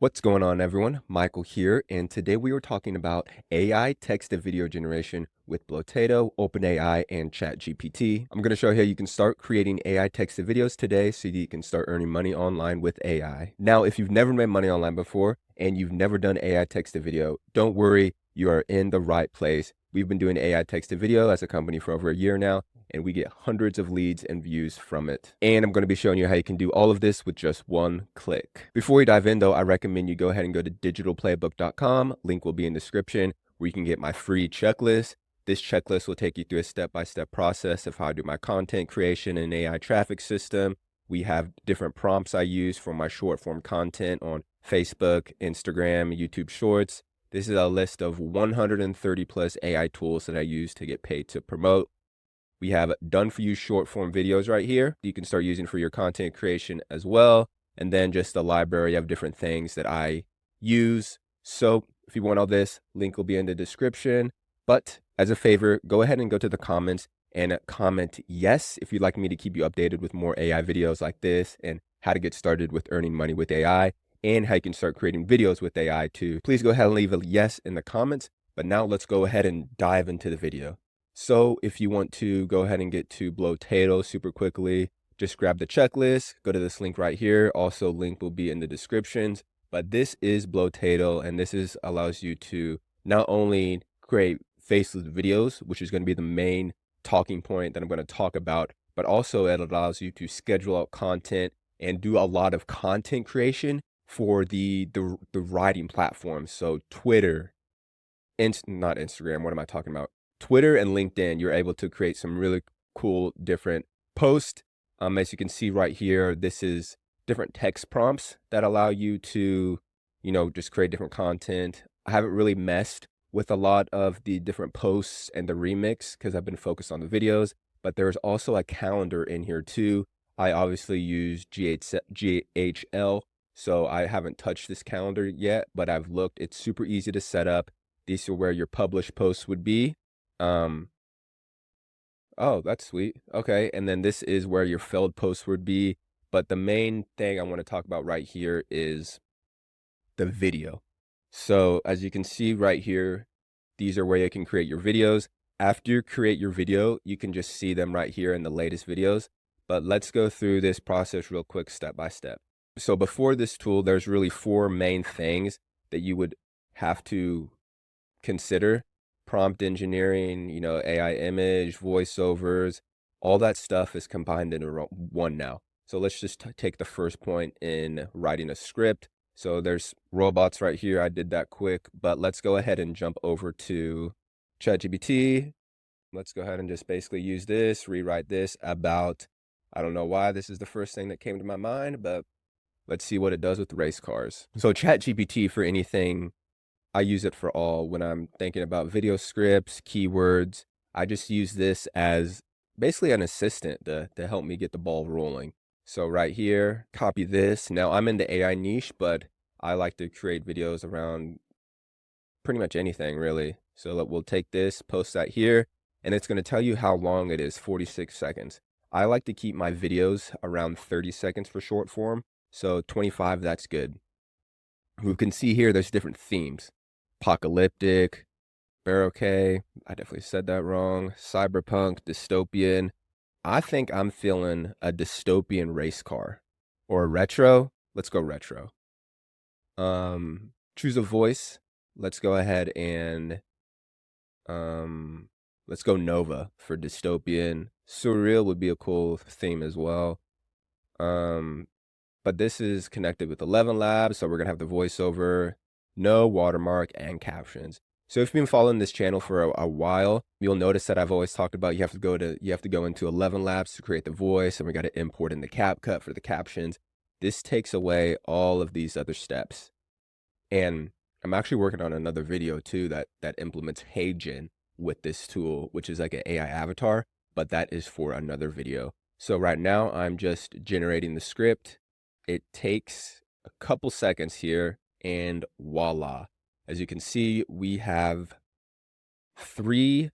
What's going on, everyone? Michael here, and today we were talking about AI text to video generation with Blotato, OpenAI, and ChatGPT. I'm going to show you how you can start creating AI text to videos today so that you can start earning money online with AI. Now, if you've never made money online before and you've never done AI text to video, don't worry, you are in the right place. We've been doing AI text to video as a company for over a year now, and we get hundreds of leads and views from it. And I'm going to be showing you how you can do all of this with just one click. Before we dive in though, I recommend you go ahead and go to digitalplaybook.com. Link will be in the description where you can get my free checklist. This checklist will take you through a step-by-step process of how I do my content creation and AI traffic system. We have different prompts I use for my short form content on Facebook, Instagram, YouTube Shorts. This is a list of 130 plus AI tools that I use to get paid to promote. We have done for you short form videos right here. You can start using for your content creation as well. And then just a library of different things that I use. So if you want all this, link will be in the description. But as a favor, go ahead and go to the comments and comment yes if you'd like me to keep you updated with more AI videos like this and how to get started with earning money with AI and how you can start creating videos with AI too. Please go ahead and leave a yes in the comments. But now let's go ahead and dive into the video. So if you want to go ahead and get to Blotato super quickly, just grab the checklist, go to this link right here. Also, link will be in the descriptions. But this is Blotato, and this allows you to not only create faceless videos, which is going to be the main talking point that I'm going to talk about, but also it allows you to schedule out content and do a lot of content creation for the writing platforms. So Twitter, not Instagram, what am I talking about? Twitter and LinkedIn, you're able to create some really cool different posts. As you can see right here, this is different text prompts that allow you to, just create different content. I haven't really messed with a lot of the different posts and the remix because I've been focused on the videos, but there's also a calendar in here too. I obviously use GHL, so I haven't touched this calendar yet, but I've looked. It's super easy to set up. These are where your published posts would be. Oh, that's sweet. Okay, and then this is where your failed posts would be. But the main thing I want to talk about right here is the video. So as you can see right here, these are where you can create your videos. After you create your video, you can just see them right here in the latest videos. But let's go through this process real quick, step by step. So before this tool, there's really four main things that you would have to consider: prompt engineering, AI image, voiceovers, all that stuff is combined into one now. So let's just take the first point in writing a script. So there's robots right here. I did that quick, but let's go ahead and jump over to ChatGPT. Let's go ahead and just basically use this, rewrite this about, I don't know why this is the first thing that came to my mind, but let's see what it does with race cars. So ChatGPT, for anything, I use it for all. When I'm thinking about video scripts, keywords, I just use this as basically an assistant to help me get the ball rolling. So right here, copy this. Now I'm in the AI niche, but I like to create videos around pretty much anything really. So we'll take this, post that here, and it's going to tell you how long it is, 46 seconds. I like to keep my videos around 30 seconds for short form. So 25, that's good. We can see here there's different themes: apocalyptic, baroque, I definitely said that wrong, cyberpunk, dystopian. I think I'm feeling a dystopian race car. Or a retro. Let's go retro. Choose a voice. Let's go ahead and let's go Nova for dystopian. Surreal would be a cool theme as well. But this is connected with 11 Labs, so we're gonna have the voiceover, no watermark, and captions. So if you've been following this channel for a while, you'll notice that I've always talked about you have to go into 11 Labs to create the voice, and we got to import in the CapCut for the captions. This takes away all of these other steps. And I'm actually working on another video too that implements HeyGen with this tool, which is like an AI avatar, but that is for another video. So right now I'm just generating the script. It takes a couple seconds here, and voila. As you can see, we have 3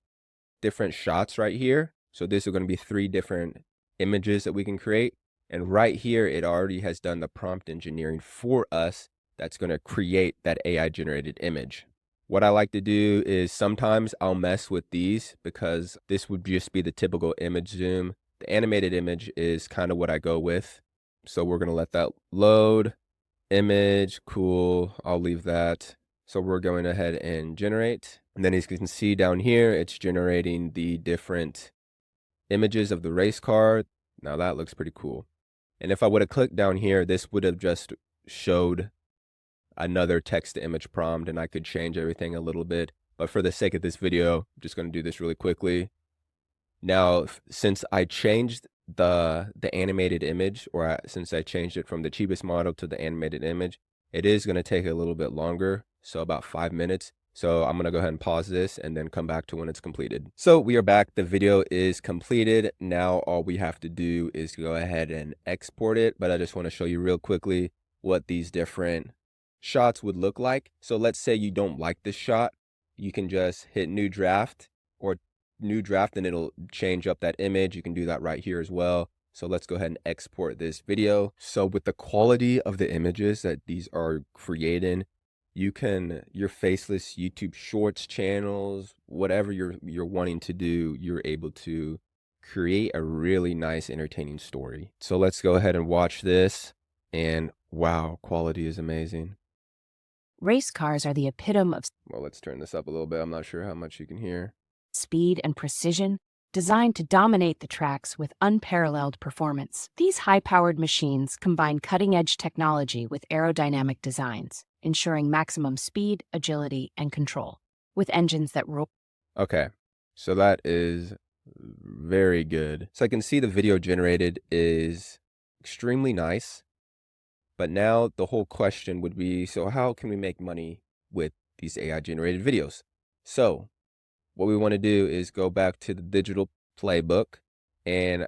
different shots right here. So these are going to be 3 different images that we can create. And right here, it already has done the prompt engineering for us that's going to create that AI generated image. What I like to do is sometimes I'll mess with these because this would just be the typical image zoom. The animated image is kind of what I go with. So we're going to let that load. Image, cool, I'll leave that. So we're going ahead and generate. And then as you can see down here, it's generating the different images of the race car. Now that looks pretty cool. And if I would have clicked down here, this would have just showed another text to image prompt, and I could change everything a little bit. But for the sake of this video, I'm just going to do this really quickly. Now, since I changed the animated image, or since I changed it from the cheapest model to the animated image, it is going to take a little bit longer, so about 5 minutes. So I'm going to go ahead and pause this and then come back to when it's completed. So we are back. The video is completed. Now all we have to do is go ahead and export it. But I just want to show you real quickly what these different shots would look like. So let's say you don't like this shot. You can just hit new draft or new draft and it'll change up that image. You can do that right here as well. So let's go ahead and export this video. So with the quality of the images that these are creating, you can, your faceless YouTube shorts channels, whatever you're wanting to do, you're able to create a really nice, entertaining story. So let's go ahead and watch this. And wow, quality is amazing. Race cars are the epitome of Well, let's turn this up a little bit. I'm not sure how much you can hear. speed and precision, designed to dominate the tracks with unparalleled performance. These high-powered machines combine cutting-edge technology with aerodynamic designs, ensuring maximum speed, agility, and control. With engines that roll. Okay, so that is very good. So I can see the video generated is extremely nice. But now the whole question would be, so how can we make money with these AI generated videos? So what we want to do is go back to the digital playbook, and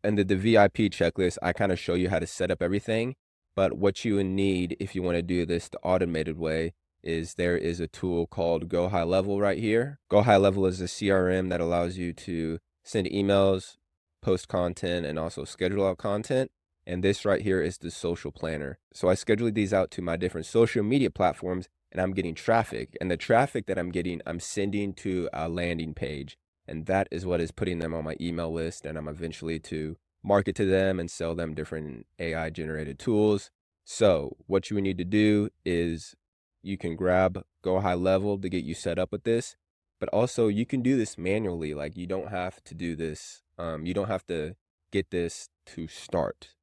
under the VIP checklist, I kind of show you how to set up everything. But what you would need if you want to do this the automated way is there is a tool called Go High Level right here. Go High Level is a CRM that allows you to send emails, post content, and also schedule out content. And this right here is the social planner. So I scheduled these out to my different social media platforms, and I'm getting traffic. And the traffic that I'm getting, I'm sending to a landing page. And that is what is putting them on my email list. And I'm eventually to market to them and sell them different AI generated tools. So what you would need to do is you can grab Go High Level to get you set up with this. But also you can do this manually. Like you don't have to do this. You don't have to get this to start.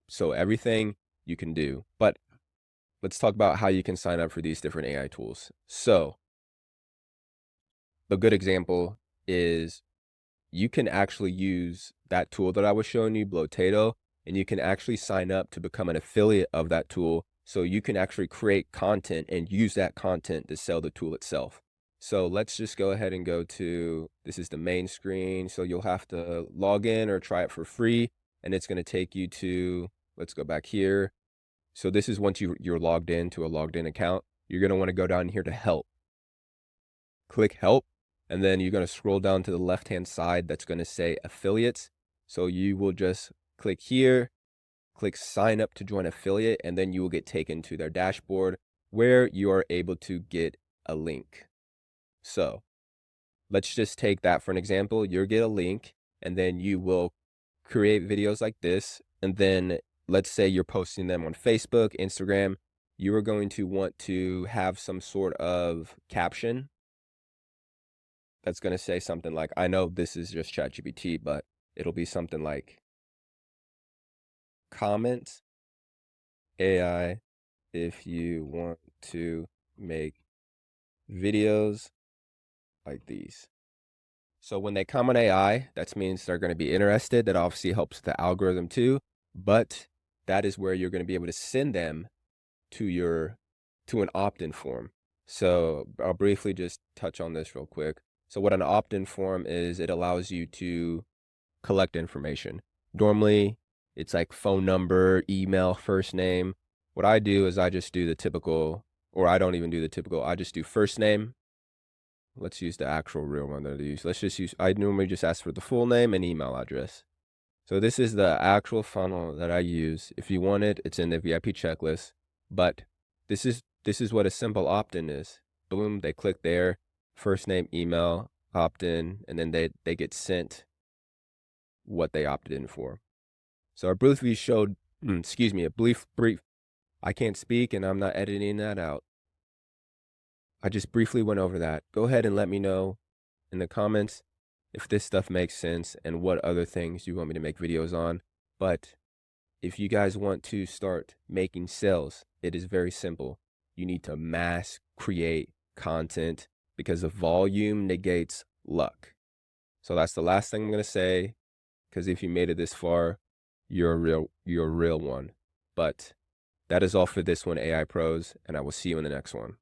So everything you can do, but let's talk about how you can sign up for these different AI tools. So the good example is you can actually use that tool that I was showing you, Blotato, and you can actually sign up to become an affiliate of that tool. So you can actually create content and use that content to sell the tool itself. So let's just go ahead and go to, this is the main screen. So you'll have to log in or try it for free. And it's going to take you to, let's go back here. So this is once you're logged in to a logged in account, you're going to want to go down here to help. Click help. And then you're going to scroll down to the left-hand side. That's going to say affiliates. So you will just click here, click sign up to join affiliate, and then you will get taken to their dashboard where you are able to get a link. So let's just take that for an example. You'll get a link, and then you will create videos like this. And then let's say you're posting them on Facebook, Instagram. You are going to want to have some sort of caption that's going to say something like, I know this is just ChatGPT, but it'll be something like, comment AI if you want to make videos like these. So when they comment AI, that means they're going to be interested. That obviously helps the algorithm too, but that is where you're going to be able to send them to an opt-in form. So I'll briefly just touch on this real quick. So what an opt-in form is, it allows you to collect information. Normally it's like phone number, email, first name. What I do is I just do the typical, or I don't even do the typical, I just do first name. Let's use the actual real one that I use. I normally just ask for the full name and email address. So this is the actual funnel that I use. If you want it, it's in the VIP checklist. But This is what a simple opt-in is. Boom, they click there, first name, email, opt-in, and then they get sent what they opted in for. So I briefly showed, excuse me, a brief. I can't speak and I'm not editing that out. I just briefly went over that. Go ahead and let me know in the comments if this stuff makes sense and what other things you want me to make videos on. But if you guys want to start making sales, it is very simple. You need to mass create content because the volume negates luck. So that's the last thing I'm going to say, because if you made it this far, you're a real one. But that is all for this one, AI Pros, and I will see you in the next one.